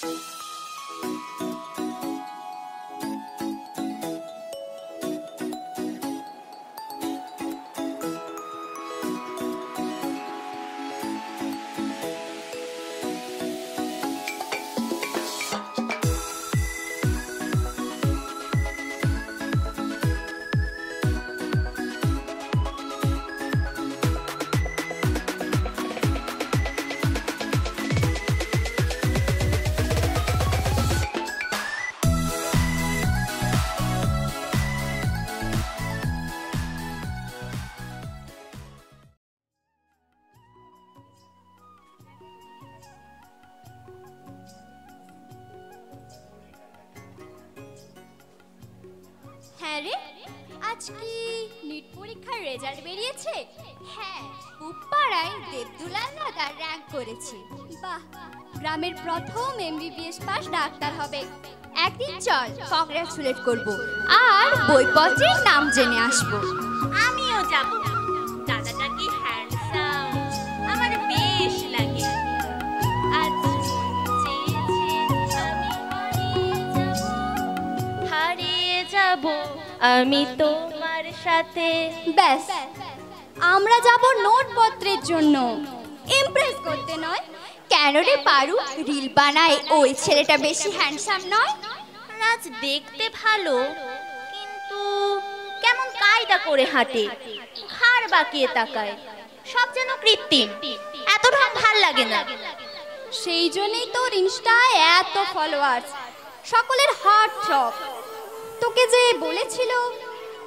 হ্যাঁ রে, আজ কি নিট পরীক্ষার রেজাল্ট বেরিয়েছে? হ্যাঁ, পাড়ায় দেবদুলাল দাদা র্যাঙ্ক করেছে। বাহ, গ্রামের প্রথম এমবিবিএস পাস ডাক্তার হবে। একদিন চল কংগ্রাচুলেট করব আর বইপত্রের নাম জেনে আসবো। আমিও যাব। দাদাটা কি হ্যান্ডসাম, আমার বেশ লাগে। আজ হারিয়ে যাব আমি তোমার সাথে। ব্যাস, আমরা যাব নোটপত্রের জন্য, ইমপ্রেস করতে নয়। কেন রে পারু, রিল বানায় ওই ছেলেটা বেশি হ্যান্ডসাম নয়? রাজ দেখতে ভালো, কিন্তু কেমন কায়দা করে হাঁটে, ঘাড় বাঁকিয়ে তাকায়, সব যেন কৃত্রিম। এত ঢং ভাল লাগে না। সেই জন্যই তোর ইনস্টায় এত ফলোয়ার্স, সকলের হার্ট চক। তোকে যে বলেছিল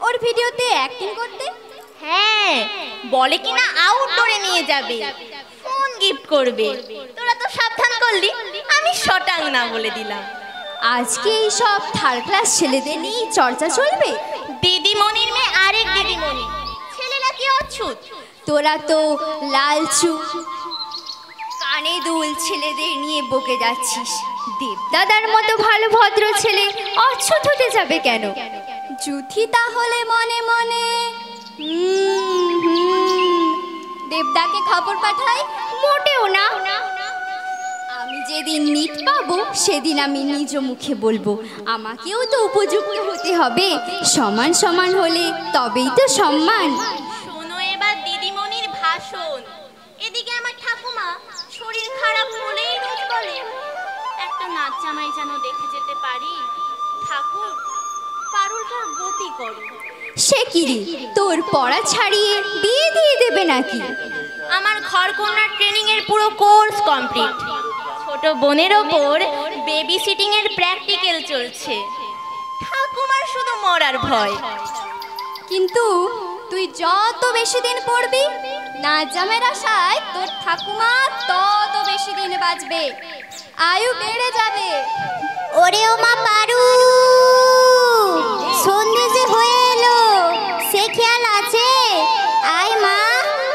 ওর ভিডিওতে অ্যাক্টিং করতে। হ্যাঁ, বলে কিনা আউটডোরে নিয়ে যাবে, ফোন গিফট করবে। তোরা তো সাবধান করলি, আমি শটাং না বলে দিলাম। আজকে এই সব থার্ড ক্লাস ছেলেদের নিয়ে চর্চা চলবে। দিদিমণির মেয়ে আরেক দিদিমণি, ছেলেরা কি অচ্ছুত। তোরা তো লালচু কানে দুল ছেলেদের নিয়ে বকে যাচ্ছিস। দেবদাদার মতো ভালো ভদ্র ছেলে অচ্ছুত হতে যাবে কেন? জুথি তাহলে মনে মনে দেবদাকে খবর পাঠাই। মোটেও না, আমি যেদিন নিট পাবো সেদিন আমি নিজ মুখে বলবো, আমাকেও তো উপযুক্ত হতে হবে। সমান সমান হলে তবেই তো সম্মান। শোনো এবার দিদিমণির ভাষণ। এদিকে আমার ঠাকুমা শরীর খারাপ হলেই রোজ বলে, একটা নাচ জামাই যেন দেখে যেতে পারি। ঠাকুর, পারুলটার গতি করো। সে কিরি, তোর পড়া ছাড়িয়ে বিয়ে দিয়ে দেবে নাকি? আমার ঘরকন্যার ট্রেনিং এর পুরো কোর্স কমপ্লিট। ছোট বোনের ওপর বেবি সিটিং এর প্র্যাকটিক্যাল চলছে। ঠাকুমার শুধু মরার ভয়। কিন্তু তুই যত বেশি দিন পড়বি, নাচ জামের আশায় তোর ঠাকুমা তত বেশি দিন বাঁচবে, আয়ু বেড়ে যাবে। ওরে ও মা পারু, সন্ধ্যে যে হয়ে এলো, সে খেয়াল আছে? আয় মা,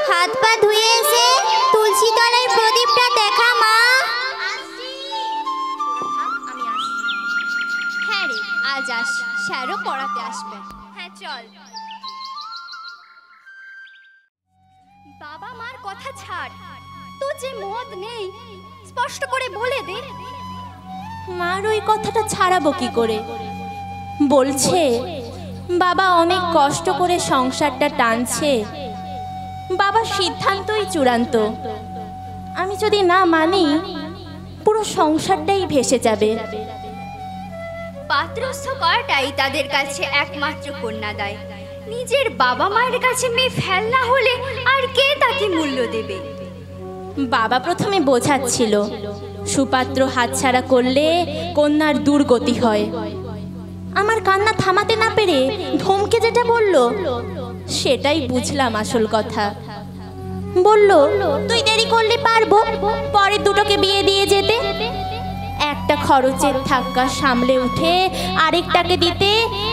হাত পা ধুয়ে এসে তুলসী তলায় প্রদীপটা দেখা মা। হ্যাঁ রে, আজ আস, স্যারও পড়াতে আসবে। হ্যাঁ চল। বাবা মার কথা ছাড়, তোর যে মত নেই স্পষ্ট করে বলে দে। মার ওই কথাটা ছাড়াবো কি করে? বলছে বাবা অনেক কষ্ট করে সংসারটা টানছে, বাবার সিদ্ধান্তই চূড়ান্ত। আমি যদি না মানি, পুরো সংসারটাই ভেসে যাবে। পাত্রস্থ করাটাই তাদের কাছে একমাত্র কন্যাদায়। নিজের বাবা মায়ের কাছে মেয়ে ফেলনা হলে আর কে তাকে মূল্য দেবে? বাবা প্রথমে বোঝাচ্ছিল, সুপাত্র হাতছাড়া করলে কন্যার দুর্গতি হয়। আমার কান্না থামাতে না পেরে ধমকে যেটা বলল, সেটাই বুঝলাম আসল কথা। বলল, তুই দেরি করলে পারবো পরের দুটোকে বিয়ে দিয়ে যেতে। একটা খরচের ধাক্কা সামলে উঠে আরেকটাকে দিতে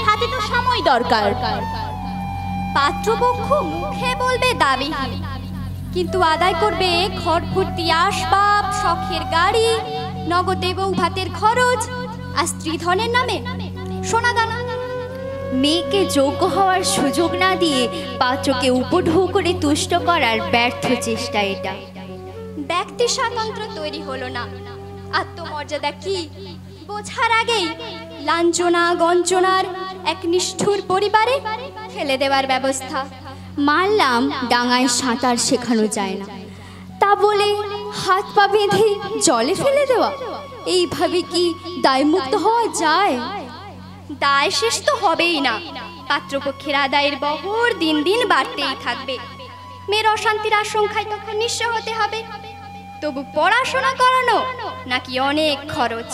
হাতে তো সময় দরকার। পাত্রপক্ষ মুখে বলবে দাবি, কিন্তু আদায় করবে ঘর ভর্তি আসবাব, শখের গাড়ি, নগদে বউ ভাতের খরচ আর স্ত্রীধনের নামে সোনা দানা। মেয়েকে যোগ্য হওয়ার সুযোগ না দিয়ে পাত্রকে উপঢৌ করে তুষ্ট করার ব্যর্থ চেষ্টা এটা। ব্যক্তি স্বাতন্ত্র্য তৈরি হলো না, আত্মমর্যাদা মর্যাদা কি বোঝার আগেই লাঞ্ছনা গঞ্চনার এক নিষ্ঠুর পরিবারে ফেলে দেওয়ার ব্যবস্থা। মানলাম ডাঙায় সাঁতার শেখানো যায় না, তা বলে হাত পা বেঁধে জলে ফেলে দেওয়া, এইভাবে কি দায়মুক্ত হওয়া যায়? দায় শেষ তো হবেই না, পাত্রপক্ষের আদায়ের বহর দিন দিন বাড়তেই থাকবে। মেয়ের অশান্তির আশঙ্কায় তখন নিঃস্ব হতে হবে। তবু পড়াশোনা করানো নাকি অনেক খরচ।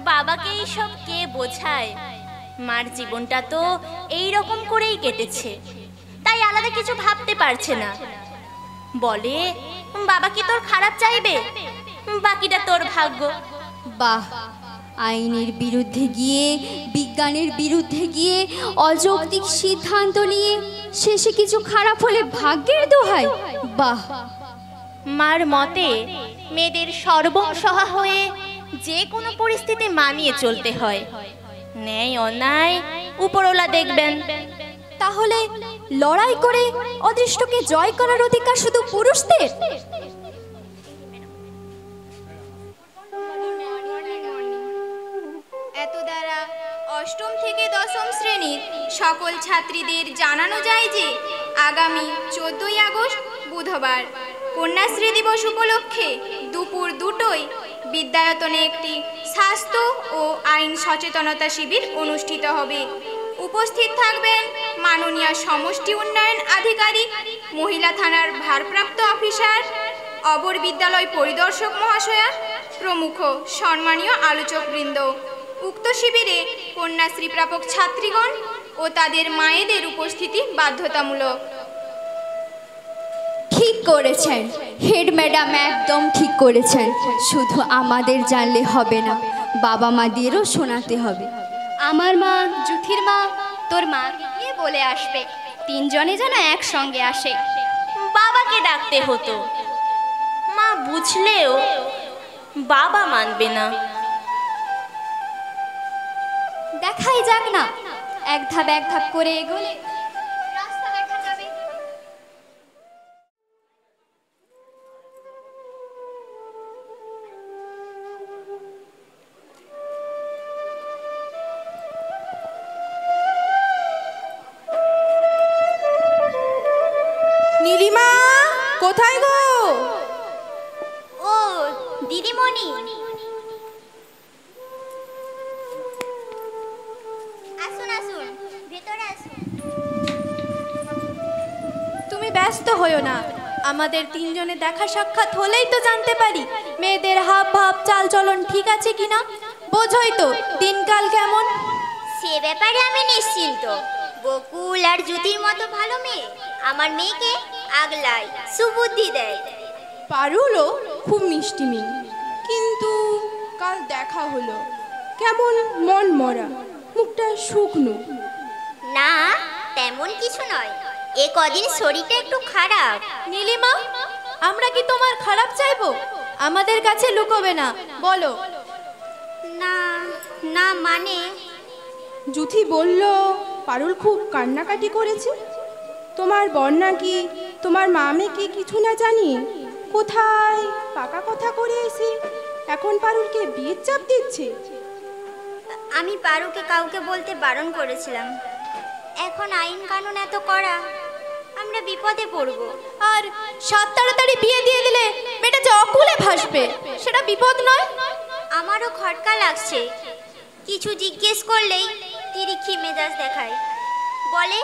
বাবাকে এইসব কে বোঝায়? মার জীবনটা তো এই রকম করেই কেটেছে, তাই আলাদা কিছু ভাবতে পারছে না। বলে বাবা কি তোর খারাপ চাইবে, বাকিটা তোর ভাগ্য। বাহ, আইনের বিরুদ্ধে গিয়ে বিজ্ঞানের বিরুদ্ধে গিয়ে অযৌক্তিক সিদ্ধান্ত নিয়ে শেষে কিছু খারাপ হলে ভাগ্যের দোহাই। বাহ। মার মতে মেয়েদের সর্বসহা হয়ে যে কোনো পরিস্থিতি মানিয়ে চলতে হয়। ন্যায় অন্যায় উপরওয়ালা দেখবেন। তাহলে লড়াই করে অদৃষ্টকে জয় করার অধিকার শুধু পুরুষদের? এত দ্বারা অষ্টম থেকে দশম শ্রেণীর সকল ছাত্রীদের জানানো যায় যে আগামী 14ই আগস্ট বুধবার কন্যাশ্রী দিবস উপলক্ষে দুপুর 2টোয় বিদ্যায়তনে একটি স্বাস্থ্য ও আইন সচেতনতা শিবির অনুষ্ঠিত হবে। উপস্থিত থাকবেন মাননীয় সমষ্টি উন্নয়ন আধিকারিক, মহিলা থানার ভারপ্রাপ্ত অফিসার, অবর বিদ্যালয় পরিদর্শক মহাশয়া প্রমুখ সম্মানীয় আলোচকবৃন্দ। উক্ত শিবিরে কন্যাশ্রী প্রাপক ছাত্রীগণ ও তাদের মায়েদের উপস্থিতি বাধ্যতামূলক। ঠিক করেছেন হেড ম্যাডাম, একদম ঠিক করেছেন। শুধু আমাদের জানলে হবে না, বাবা মাদেরও শোনাতে হবে। আমার মা, জুথির মা, তোর মা গিয়ে বলে আসবে 3 জনে যেন একসঙ্গে আসে। বাবাকে ডাকতে হতো, মা বুঝলেও বাবা মানবে না। দেখাই যাক না, এক ধাপ করে এগোলে রাস্তা দেখা যাবে। নীলিমা, কোথায় গো? ও দিদিমণি, আসুন আসুন, ভেতরে আসুন। তুমি ব্যস্ত হইও না, আমাদের 3 জনের দেখা সাক্ষাৎ হলেই তো জানতে পারি মেয়েদের হাব ভাব চাল চলন ঠিক আছে কিনা। বোঝই তো দিনকাল কেমন। সে ব্যাপারে আমি নিশ্চিন্ত। বকুল আর জ্যোতির মতো ভালো মেয়ে আমার মেয়েকে আগলায়, সুবুদ্ধি দেয়। পারুলও খুব মিষ্টি মেয়ে, কিন্তু কাল দেখা হলো কেমন মন মরা, মুখটা শুকনো। না, তেমন কিছু নয়, এ কদিন শরীরটা একটু খারাপ। নীলিমা, আমরা কি তোমার খারাপ চাইবো? আমাদের কাছে লুকোবে না, বলো। না না, মানে জুথি বলল পারুল খুব কান্নাকাটি করেছে। তোমার বর নাকি তোমার মামে কি কিছু না জানি কোথায় পাকা কথা করে এসে এখন পারুলকে বিয়ের চাপ দিচ্ছে। আমি পারুকে কাউকে বলতে বারণ করেছিলাম। এখন আইন কানুন এত কড়া, আমরা বিপদে পড়ব। আর সাত তাড়াতাড়ি বিয়ে দিয়ে দিলে মেয়েটা যে অকুলে ভাসবে, সেটা বিপদ নয়? আমারও খটকা লাগছে। কিছু জিজ্ঞেস করলেই তিরিক্ষি মেজাজ দেখায়, বলে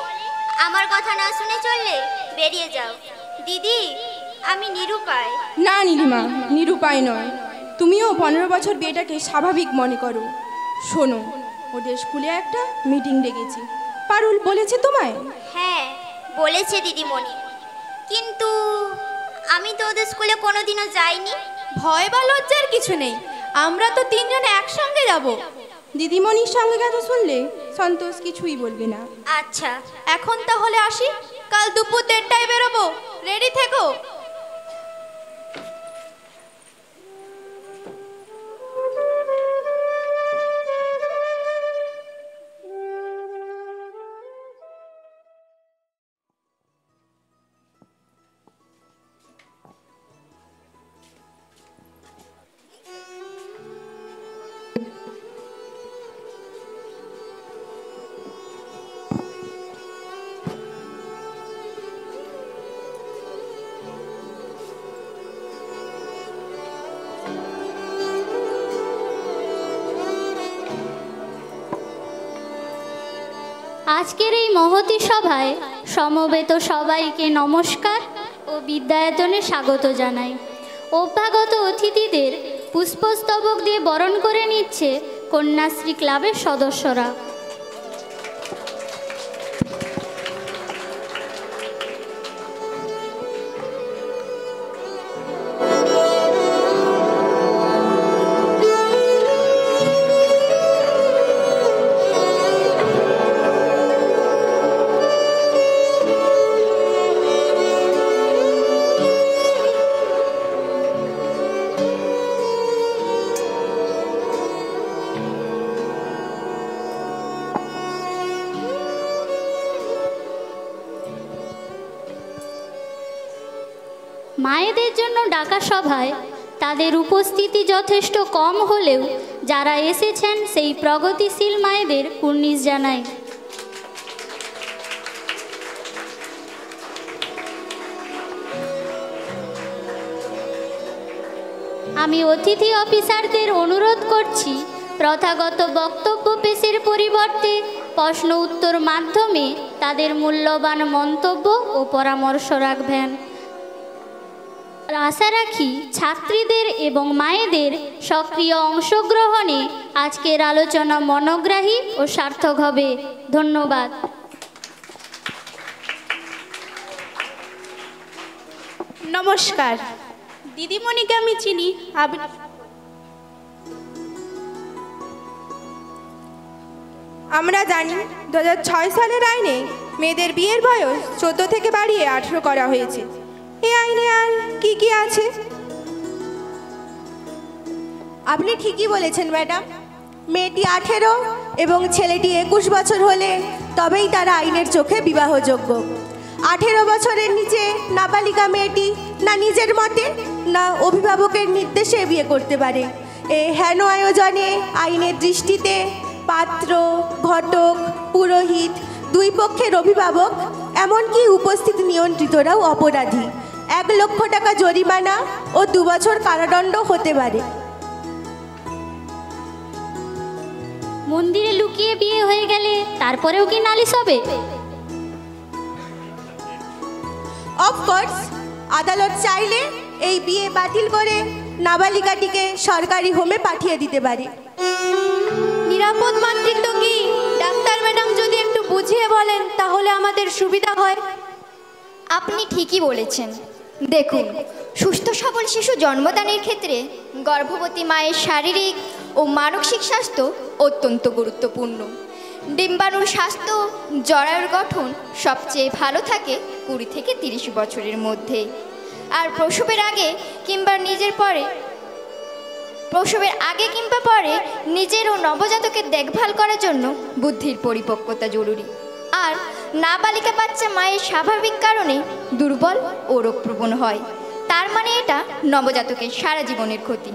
আমার কথা না শুনে চললে বেরিয়ে যাও। দিদি, আমি নিরুপায়। না নীলিমা, নিরুপায় নয়। তুমিও 15 বছর বিয়েটাকে স্বাভাবিক মনে করো। শোনো, ওদের স্কুলে একটা মিটিং ডেকেছি। পারুল বলেছে তোমায়? হ্যাঁ, বলেছে দিদিমণি, কিন্তু আমি তো ওদের স্কুলে কোনোদিনও যাইনি। ভয় বা লজ্জার কিছু নেই, আমরা তো 3 জনে একসঙ্গে যাব। দিদিমণির সঙ্গে কথা শুনলে সন্তোষ কিছুই বলবে না। আচ্ছা, এখন তাহলে আসি, কাল দুপুর 1:30টায় বেরোবো, রেডি থেকো। আজকের এই মহতী সভায় সমবেত সবাইকে নমস্কার ও বিদ্যায়তনে স্বাগত জানাই। অভ্যাগত অতিথিদের পুষ্পস্তবক দিয়ে বরণ করে নিচ্ছে কন্যাশ্রী ক্লাবের সদস্যরা। মায়েদের জন্য ডাকা সভায় তাদের উপস্থিতি যথেষ্ট কম হলেও যারা এসেছেন সেই প্রগতিশীল মায়েদের কুর্নিশ জানাই। আমি অতিথি অফিসারদের অনুরোধ করছি প্রথাগত বক্তব্য পেশের পরিবর্তে প্রশ্ন উত্তর মাধ্যমে তাদের মূল্যবান মন্তব্য ও পরামর্শ রাখবেন। আশা রাখি ছাত্রীদের এবং মায়েদের সক্রিয় অংশগ্রহণে আজকের আলোচনা মনোগ্রাহী ও সার্থক হবে। ধন্যবাদ। নমস্কার, দিদিমণিকে আমি চিনি। আমরা জানি 2006 সালের আইনে মেয়েদের বিয়ের বয়স 14 থেকে বাড়িয়ে 18 করা হয়েছে। এই আইনে আর কি কি আছে? আপনি ঠিকই বলেছেন ম্যাডাম। মেয়েটি 18 এবং ছেলেটি 21 বছর হলে তবেই তারা আইনের চোখে বিবাহযোগ্য। 18 বছরের নিচে নাবালিকা মেয়েটি না নিজের মতে না অভিভাবকের নির্দেশে বিয়ে করতে পারে। এই হেন আয়োজনে আইনের দৃষ্টিতে পাত্র, ঘটক, পুরোহিত, দুই পক্ষের অভিভাবক এমনকি উপস্থিত নিয়ন্ত্রিতরাও অপরাধী। 1 লক্ষ টাকা জরিমানা ও 2 বছর কারাদণ্ড হতে পারে। মন্দিরে লুকিয়ে বিয়ে হয়ে গেলে তারপরেও কি নালিশ হবে? অফকোর্স, আদালত চাইলে এই বিয়ে বাতিল করে নাবালিকাটিকে সরকারি হোমে পাঠিয়ে দিতে পারে। নিরাপদ মাতৃত্ব কি ডাক্তার ম্যাডাম যদি একটু বুঝিয়ে বলেন তাহলে আমাদের সুবিধা হয়। আপনি ঠিকই বলেছেন। দেখুন, সুস্থ সবল শিশু জন্মদানের ক্ষেত্রে গর্ভবতী মায়ের শারীরিক ও মানসিক স্বাস্থ্য অত্যন্ত গুরুত্বপূর্ণ। ডিম্বাণুর স্বাস্থ্য, জরায়ুর গঠন সবচেয়ে ভালো থাকে 20 থেকে 30 বছরের মধ্যে। আর প্রসবের আগে কিংবা পরে নিজের ও নবজাতকের দেখভাল করার জন্য বুদ্ধির পরিপক্কতা জরুরি। আর নাবালিকা বাচ্চা মায়ের স্বাভাবিক কারণে দুর্বল ও রোগপ্রবণ হয়। তার মানে এটা নবজাতকের সারা জীবনের ক্ষতি।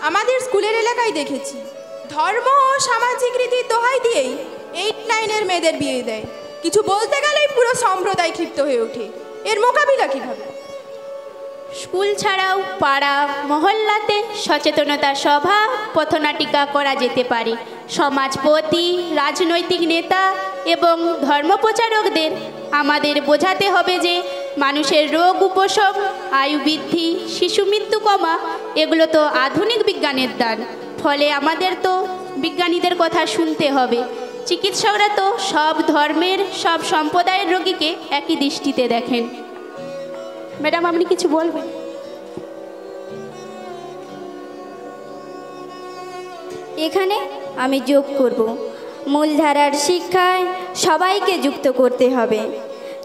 আমাদের স্কুলের এলাকায় দেখেছি ধর্ম ও সামাজিক রীতির দোহাই দিয়েই 8-9 মেয়েদের বিয়ে দেয়। কিছু বলতে গেলেই পুরো সম্প্রদায় ক্ষিপ্ত হয়ে ওঠে। এর মোকাবিলা কিভাবে? স্কুল ছাড়াও পাড়া মহল্লাতে সচেতনতা সভা, পথনাটিকা করা যেতে পারে। সমাজপতি, রাজনৈতিক নেতা এবং ধর্মপ্রচারকদের আমাদের বোঝাতে হবে যে মানুষের রোগ উপশম, আয়ু বৃদ্ধি, শিশু মৃত্যু কমা এগুলো তো আধুনিক বিজ্ঞানের দান। ফলে আমাদের তো বিজ্ঞানীদের কথা শুনতে হবে। চিকিৎসকরা তো সব ধর্মের, সব সম্প্রদায়ের রোগীকে একই দৃষ্টিতে দেখেন। ম্যাডাম, আপনি কিছু বলবেন? এখানে আমি যোগ করব, মূলধারার শিক্ষায় সবাইকে যুক্ত করতে হবে।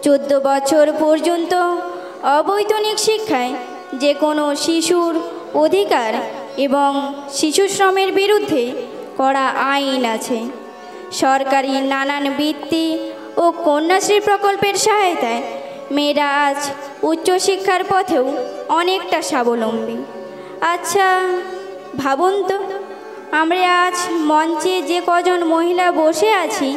14 বছর পর্যন্ত অবৈতনিক শিক্ষায় যে কোনো শিশুর অধিকার এবং শিশু শ্রমের বিরুদ্ধে কড়া আইন আছে। সরকারি নানান বৃত্তি ও কন্যাশ্রী প্রকল্পের সহায়তায় মেয়েরা আজ উচ্চশিক্ষার পথেও অনেকটা স্বাবলম্বী। আচ্ছা ভাবুন তো, আমরা আজ মঞ্চে যে কজন মহিলা বসে আছি,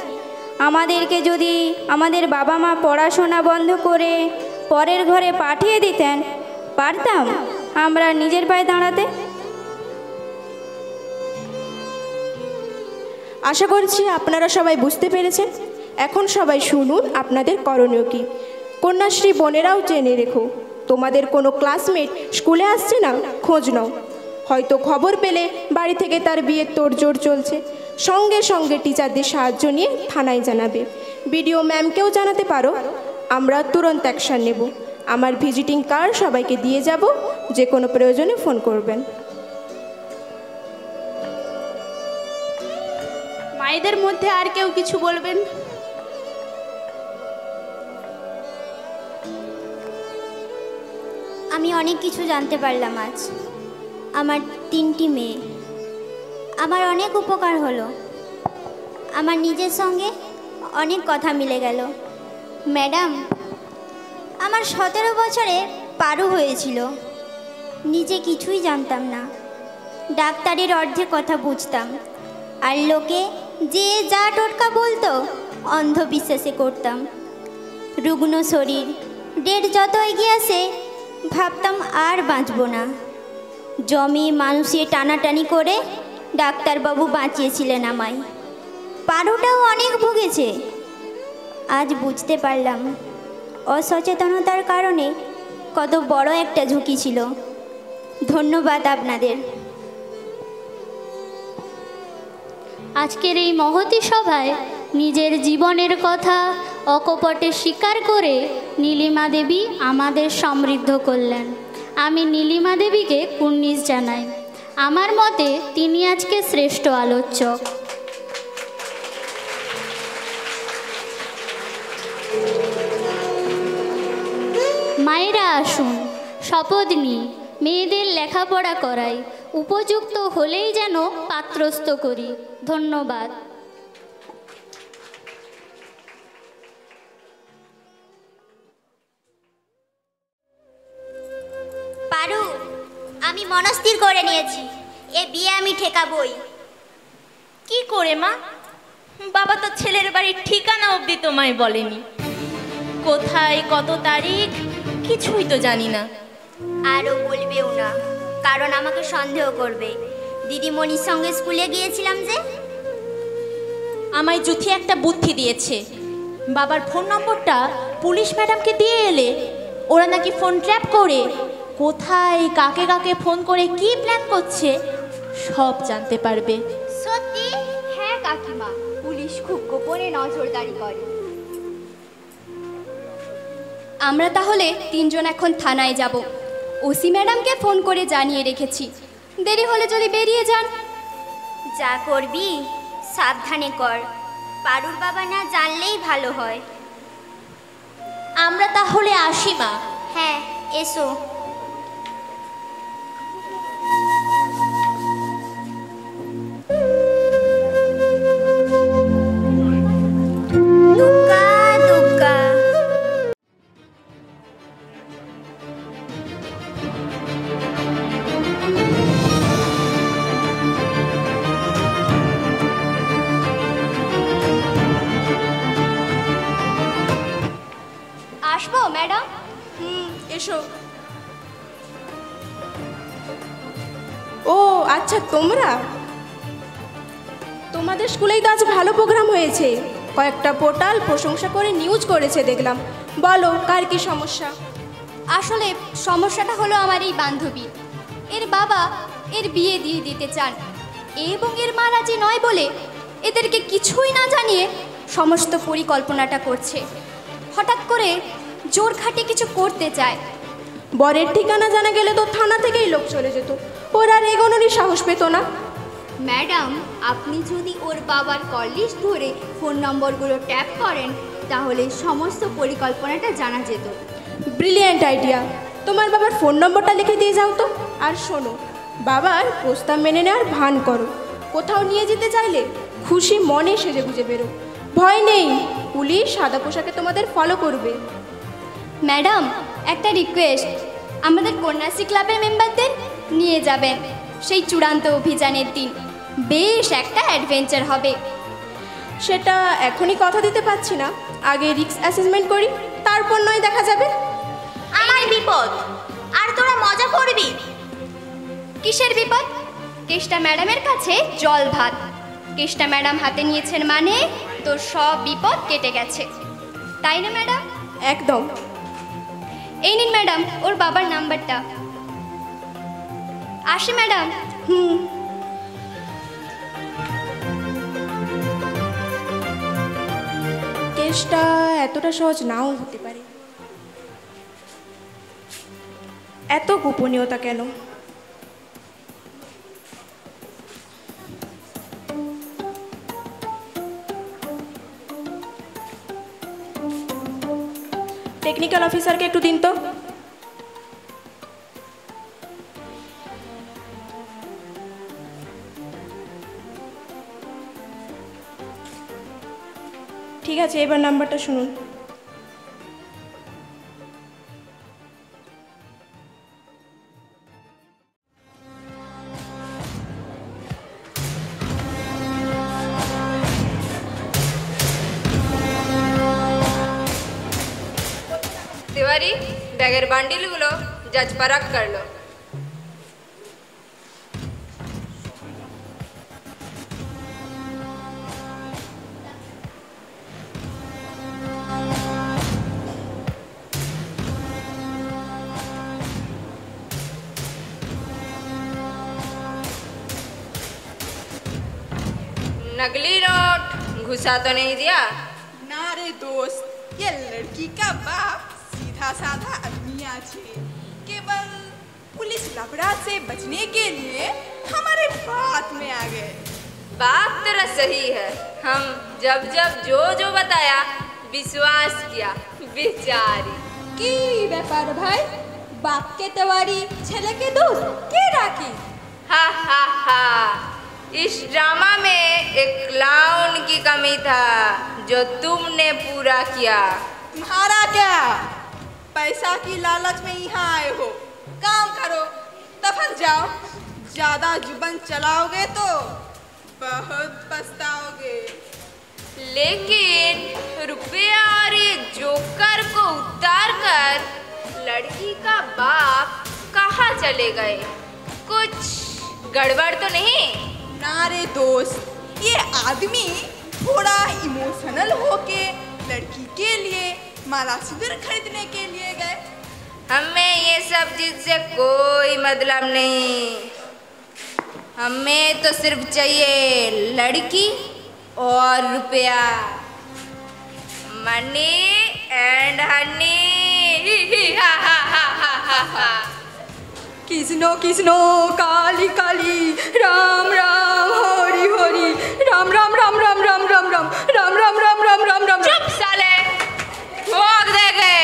আমাদেরকে যদি আমাদের বাবা মা পড়াশোনা বন্ধ করে পরের ঘরে পাঠিয়ে দিতেন, পারতাম আমরা নিজের পায়ে দাঁড়াতে? আশা করছি আপনারা সবাই বুঝতে পেরেছেন। এখন সবাই শুনুন আপনাদের করণীয় কী। কন্যাশ্রী বোনেরাও জেনে রেখো, তোমাদের কোনো ক্লাসমেট স্কুলে আসছে না, খোঁজ নাও। হয়তো খবর পেলে বাড়ি থেকে তার বিয়ের তোড়জোড় চলছে, সঙ্গে সঙ্গে টিচারদের সাহায্য নিয়ে থানায় জানাবে। বিডিও ম্যামকেও জানাতে পারো, আমরা তুরন্ত অ্যাকশান নেব। আমার ভিজিটিং কার্ড সবাইকে দিয়ে যাব, যে কোনো প্রয়োজনে ফোন করবেন। মায়েদের মধ্যে আর কেউ কিছু বলবেন? আমি অনেক কিছু জানতে পারলাম আজ। আমার 3টি মেয়ে, আমার অনেক উপকার হলো। আমার নিজের সঙ্গে অনেক কথা মিলে গেল। ম্যাডাম, আমার 17 বছরে পারু হয়েছিল। নিজে কিছুই জানতাম না, ডাক্তারের অর্ধেক কথা বুঝতাম, আর লোকে যে যা টোটকা বলতো অন্ধবিশ্বাসে করতাম। রুগ্ন শরীর, ডেট যত এগিয়ে আসে ভাবতাম আর বাঁচব না। জমি মানুষে টানাটানি করে ডাক্তারবাবু বাঁচিয়েছিলেন আমায়। পারুটাও অনেক ভুগেছে। আজ বুঝতে পারলাম অসচেতনতার কারণে কত বড় একটা ঝুঁকি ছিল। ধন্যবাদ আপনাদের। আজকের এই মহতী সভায় নিজের জীবনের কথা অকপটে স্বীকার করে নীলিমা দেবী আমাদের সমৃদ্ধ করলেন। আমি নীলিমা দেবীকে কুর্নিশ জানাই। আমার মতে তিনি আজকে শ্রেষ্ঠ আলোচক। মায়েরা আসুন, শপথ নিই মেয়েদের লেখাপড়া করাই, উপযুক্ত হলেই যেন পাত্রস্থ করি। ধন্যবাদ। পারু, আমি মনস্থির করে নিয়েছি, এ বিয়ে আমি ঠেকাবই। কি করে মা? বাবা তো ছেলের বাড়ির ঠিকানা অবধি তোমায় বলেনি। কোথায়, কত তারিখ, কিছুই তো জানি না। আরও বলবেও না, কারণ আমাকে সন্দেহ করবে। দিদিমণির সঙ্গে স্কুলে গিয়েছিলাম যে। আমায় জুথি একটা বুদ্ধি দিয়েছে। বাবার ফোন নম্বরটা পুলিশ ম্যাডামকে দিয়ে এলে ওরা নাকি ফোন ট্র্যাপ করে কোথায় কাকে কাকে ফোন করে কি প্ল্যান করছে সব জানতে পারবে। সত্যি? হ্যাঁ কাকিমা, পুলিশ খুব গোপনে নজরদারি করে। আমরা তাহলে 3 জন এখন থানায় যাব। ওসি ম্যাডামকে ফোন করে জানিয়ে রেখেছি, দেরি হলে যদি বেরিয়ে যান। যা করবি সাবধানে কর, পারুর বাবা না জানলেই ভালো হয়। আমরা তাহলে আসি মা। হ্যাঁ, এসো। দুগ্গা দুগ্গা। আসবো ম্যাডাম? এসো। ও আচ্ছা, তোমরা? তোমাদের স্কুলেই তো আজ ভালো প্রোগ্রাম হয়েছে। কয়েকটা পোর্টাল প্রশংসা করে নিউজ করেছে দেখলাম। বলো, কার কি সমস্যা? আসলে সমস্যাটা হলো আমার এই বান্ধবী। এর বাবা এর বিয়ে দিয়ে দিতে চান এবং এর মা রাজি নয় বলে এদেরকে কিছুই না জানিয়ে সমস্ত পরিকল্পনাটা করছে। হঠাৎ করে জোর খাটিয়ে কিছু করতে চায়। বরের ঠিকানা জানা গেলে তো থানা থেকেই লোক চলে যেত, ওর আর এগোনোরই সাহস পেত না। ম্যাডাম, আপনি যদি ওর বাবার কল লিস্ট ধরে ফোন নম্বরগুলো ট্যাপ করেন তাহলে সমস্ত পরিকল্পনাটা জানা যেত। Brilliant idea. তোমার বাবার ফোন নম্বরটা লিখে দিয়ে যাও তো। আর শোনো, বাবার প্রস্তাব মেনে নেওয়ার ভান করো। কোথাও নিয়ে যেতে চাইলে খুশি মনে সেজে গুজে বেরো। ভয় নেই, পুলিশ সাদা পোশাকে তোমাদের ফলো করবে। ম্যাডাম, একটা রিকোয়েস্ট, আমাদের কন্যাশ্রী ক্লাবের মেম্বারদের নিয়ে যাবেন সেই চূড়ান্ত অভিযানের দিন। বেশ একটা অ্যাডভেঞ্চার হবে। সেটা এখনই কথা দিতে পারছি না, আগে রিস্ক অ্যাসেসমেন্ট করি, তারপর নয় দেখা যাবে। আমার বিপদ আর তোরা মজা করবি? কিসের বিপদ? কেষ্টা ম্যাডামের কাছে জল ভাত। কেসটা ম্যাডাম হাতে নিয়েছেন মানে তোর সব বিপদ কেটে গেছে, তাই না ম্যাডাম? একদম। এই নিন ম্যাডাম ওর বাবার নাম্বারটা। আসি ম্যাডাম। কেসটা এতটা সহজ নাও হতে পারে। এত গোপনীয়তা কেন? টেকনিক্যাল অফিসারকে একটু দিন তো। ঠিক আছে, এবার নাম্বারটা শুনুন। तिवारी बैगेर बांडिलगुलो जज परख कर लो। नकली नोट घुसा तो नहीं दिया? ना रे दोस्त, ये लड़की का बाप सीधा साधा आदमी है, केवल पुलिस लफड़ा से बचने के लिए हमारे बात में आ गए। बात तेरा सही है, हम जब जब जो जो बताया विश्वास किया। बेचारी কি ব্যাপার ভাই, বাপকে তেওয়ারি ছেলেকে দোষ কে রাখি? हा हा हा, इस ड्रामा में एक क्लाउन की कमी था जो तुमने पूरा किया। तुम्हारा क्या, पैसा की लालच में यहाँ आए हो? काम करो, दफन जाओ। ज्यादा जुबान चलाओगे तो बहुत पछताओगे। लेकिन रुपया और ये जोकर को उतार कर लड़की का बाप कहाँ चले गए? कुछ गड़बड़ तो नहीं? ना रे दोस्त, ये आदमी थोड़ा इमोशनल होके लड़की के लिए माला सिंदूर खरीदने के लिए गए। हमें ये सब चीज से कोई मतलब नहीं, हमें तो सिर्फ चाहिए लड़की और रुपया। Money and honey. Krishna Krishna Kali Kali Ram Ram Hari Hari Ram Ram Ram Ram Ram Ram Ram Ram Ram Ram Ram Ram Ram. चुप साले, भोग दे गए।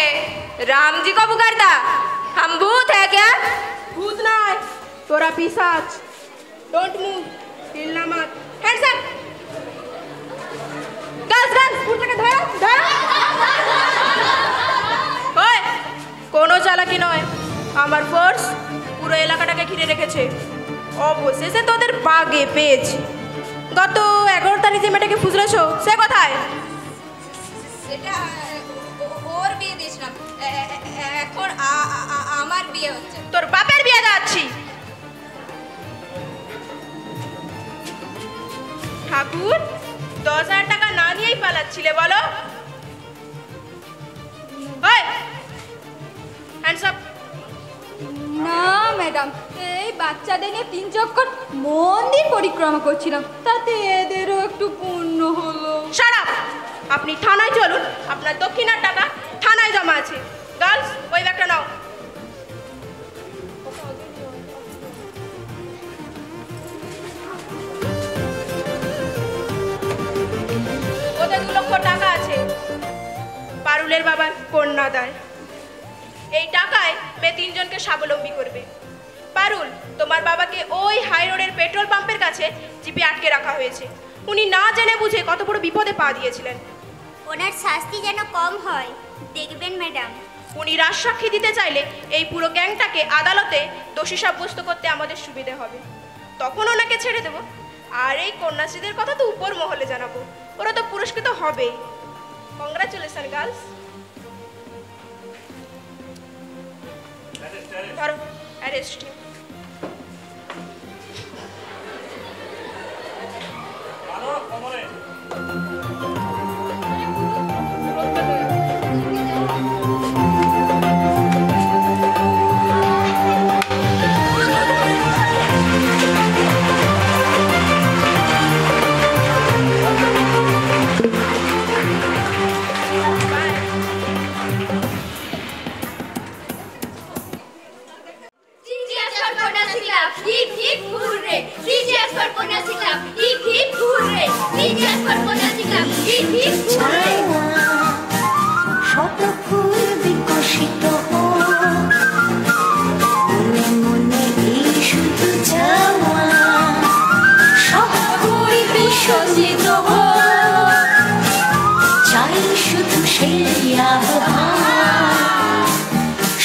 राम जी को पुकारता, हम भूत है क्या? भूत ना है, तोरा पिशाच। डोंट मूव, हिलना मत। Hands up. गास गास পুরোটাকে ধরো ধরো। ওই কোনো চালাকি নয়, আমার ফোর্স পুরো এলাকাটাকে ঘিরে রেখেছে। অবশেষে তোদের বাগে পেয়েছি। গত 11 তারিখ যে মেয়েটাকে ফুসলেছো সে কোথায়? সেটা ওর বিয়ে দিয়েছিলাম, এখন আমার বিয়ে হচ্ছে। তোর বাপের বিয়ে যাচ্ছি। ঠাকুর 10,000 টাকা না নিয়েই পালাচ্ছিলে বলো? ওই হ্যান্ডস আপ। না ম্যাডাম, এই বাচ্চাদের নিয়ে 3 চক্কর মন্দির পরিক্রমা করছিলাম, তাতে এদেরও একটু পুণ্য হলো। Shut up. আপনি থানায় চলুন, আপনার দক্ষিণার টাকা থানায় জমা আছে। গার্লস, ওই ব্যাগটা নাও। ওতে 2 লক্ষ টাকা আছে, পারুলের বাবার কন্যাদায়। এই টাকায় মেয়ে 3 জনকে স্বাবলম্বী করবে। পারুল, তোমার বাবাকে ওই হাই রোডের পেট্রোল পাম্পের কাছে জিপে আটকে রাখা হয়েছে। উনি না জেনে বুঝে কত বড় বিপদে পা দিয়েছিলেন। ওনার শাস্তি যেন কম হয় দেখবেন ম্যাডাম। উনি রাজসাক্ষী দিতে চাইলে এই পুরো গ্যাংটাকে আদালতে দোষী সাব্যস্ত করতে আমাদের সুবিধে হবে, তখন ওনাকে ছেড়ে দেব। আর এই কন্যাশ্রীদের কথা তো উপর মহলে জানাবো, ওরা তো পুরস্কৃত হবেই। Congratulation girls. ধরো, arrest. Hip hip hooray, three cheers for Kanyashree club, hip hip hooray, three cheers for Kanyashree club, hip hip hooray. শত ফুল বিকশিত হোক, মনে মনে এই শুধু চাওয়া, সব পরিবেশ সজ্জিত হোক, চাই শুধু সেই আহ্বান,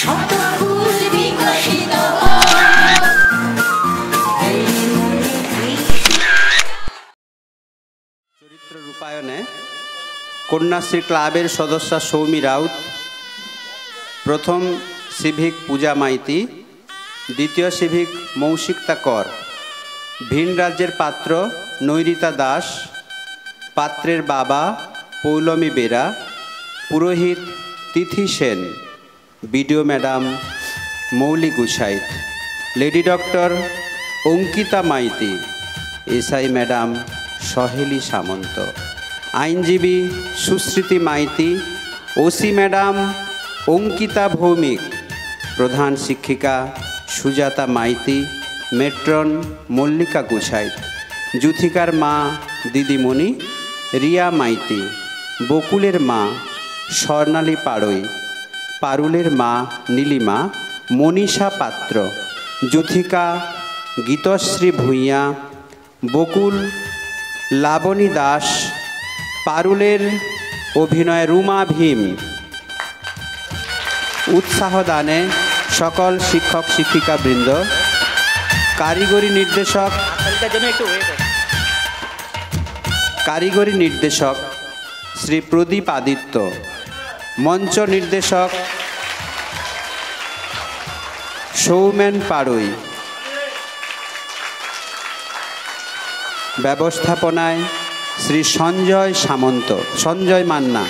শত ফুল বিকশিত হোক, মনে মনে এই চরিত্র রূপায়ণে কন্যাশ্রী ক্লাবের সদস্য সৌমি রাউত, প্রথম সিভিক পূজা মাইতি, দ্বিতীয় সিভিক মৌশিকতা কর, ভিন রাজ্যের পাত্র নৈরিতা দাস, পাত্রের বাবা পৌলমী বেরা, পুরোহিত Tithi Sen, BDO madam Mouli Gusait, lady doctor Ankita Maity, SI madam Saheli Samanta, আইনজীবী সুস্মৃতি মাইতি, ওসি ম্যাডাম অঙ্কিতা ভৌমিক, প্রধান শিক্ষিকা সুজাতা মাইতি, মেট্রন মল্লিকা গুসাইত, যুথিকার মা দিদিমণি রিয়া মাইতি, বকুলের মা স্বর্ণালী পাড়ই, পারুলের মা নীলিমা, মনীষা পাত্র, যুথিকা গীতশ্রী ভূঁইয়া, বকুল লাবণী দাস, পারুলের অভিনয় রুমা ভীম। উৎসাহ দানে সকল শিক্ষক শিক্ষিকাবৃন্দ, কারিগরি নির্দেশক শ্রী প্রদীপ আদিত্য, মঞ্চ নির্দেশক সৌমেন পাড়ই, ব্যবস্থাপনায় শ্রী সঞ্জয় মান্না,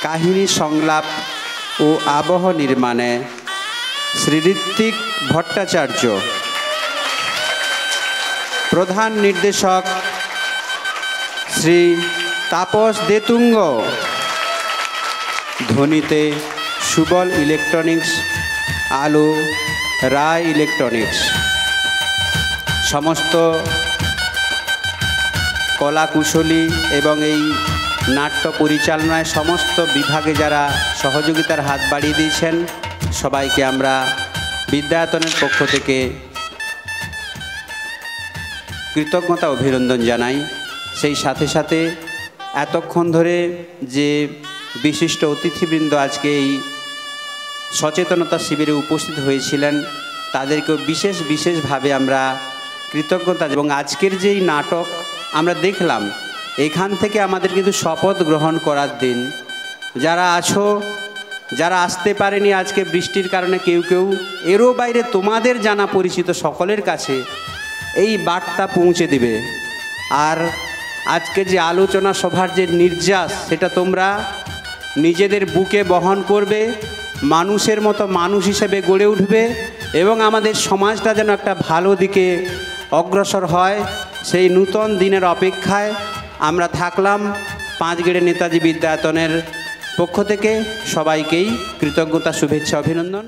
কাহিনী সংলাপ ও আবহ নির্মাণে শ্রী ঋত্বিক ভট্টাচার্য, প্রধান নির্দেশক শ্রী তাপস দেতুঙ্গ, ধ্বনিতে সুবল ইলেকট্রনিক্স, আলো রায় ইলেকট্রনিক্স, সমস্ত কলাকুশলী এবং এই নাট্য পরিচালনায় সমস্ত বিভাগে যারা সহযোগিতার হাত বাড়িয়ে দিয়েছেন সবাইকে আমরা বিদ্যায়তনের পক্ষ থেকে কৃতজ্ঞতা অভিনন্দন জানাই। সেই সাথে সাথে এতক্ষণ ধরে যে বিশিষ্ট অতিথিবৃন্দ আজকে এই সচেতনতা শিবিরে উপস্থিত হয়েছিলেন তাদেরকেও বিশেষভাবে আমরা কৃতজ্ঞতা, এবং আজকের যেই নাটক আমরা দেখলাম এখান থেকে আমাদের কিন্তু শপথ গ্রহণ করার দিন। যারা আছো, যারা আসতে পারেনি আজকে বৃষ্টির কারণে কেউ এরও বাইরে তোমাদের জানা পরিচিত সকলের কাছে এই বার্তা পৌঁছে দিবে। আর আজকে যে আলোচনা সভার যে নির্যাস সেটা তোমরা নিজেদের বুকে বহন করবে, মানুষের মতো মানুষ হিসেবে গড়ে উঠবে এবং আমাদের সমাজটা যেন একটা ভালো দিকে অগ্রসর হয় সেই নূতন দিনের অপেক্ষায় আমরা থাকলাম। পাঁচগেড়ে নেতাজি বিদ্যায়তনের পক্ষ থেকে সবাইকেই কৃতজ্ঞতা, শুভেচ্ছা, অভিনন্দন।